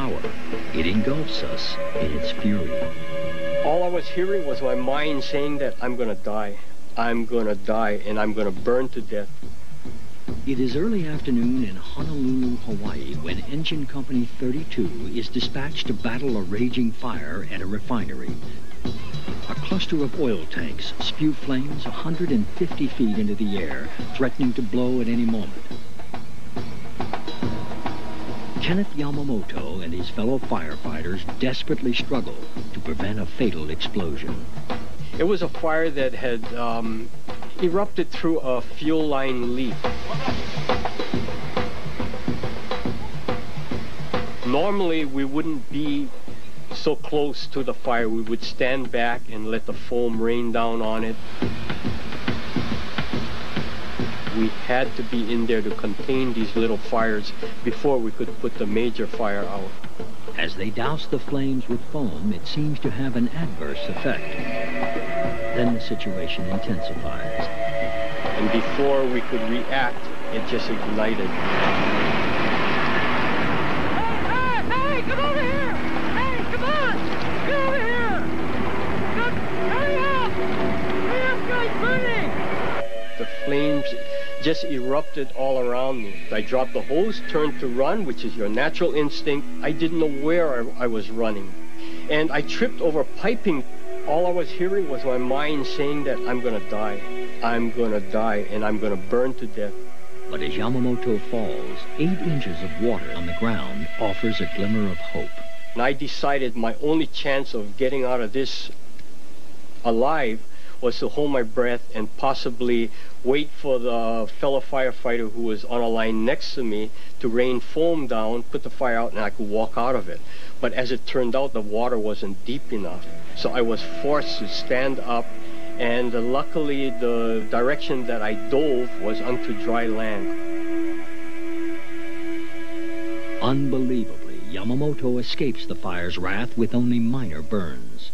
power. It engulfs us in its fury. All I was hearing was my mind saying that I'm going to die. I'm going to die, and I'm going to burn to death. It is early afternoon in Honolulu, Hawaii, when Engine Company 32 is dispatched to battle a raging fire at a refinery. A cluster of oil tanks spew flames 150 feet into the air, threatening to blow at any moment. Kenneth Yamamoto and his fellow firefighters desperately struggle to prevent a fatal explosion. It was a fire that had erupted through a fuel line leak. Normally, we wouldn't be so close to the fire. We would stand back and let the foam rain down on it. We had to be in there to contain these little fires before we could put the major fire out. As they douse the flames with foam, it seems to have an adverse effect. Then the situation intensifies. And before we could react, it just ignited. Hey, come over here! Hey, come on! Get over here! Hurry up! Hurry up, guys, burning! The flames just erupted all around me. I dropped the hose, turned to run, which is your natural instinct. I didn't know where I was running. And I tripped over piping. All I was hearing was my mind saying that I'm going to die. I'm going to die, and I'm going to burn to death. But as Yamamoto falls, 8 inches of water on the ground offers a glimmer of hope. And I decided my only chance of getting out of this alive was to hold my breath and possibly wait for the fellow firefighter who was on a line next to me to rain foam down, put the fire out, and I could walk out of it. But as it turned out, the water wasn't deep enough. So I was forced to stand up, and luckily the direction that I dove was onto dry land. Unbelievably, Yamamoto escapes the fire's wrath with only minor burns.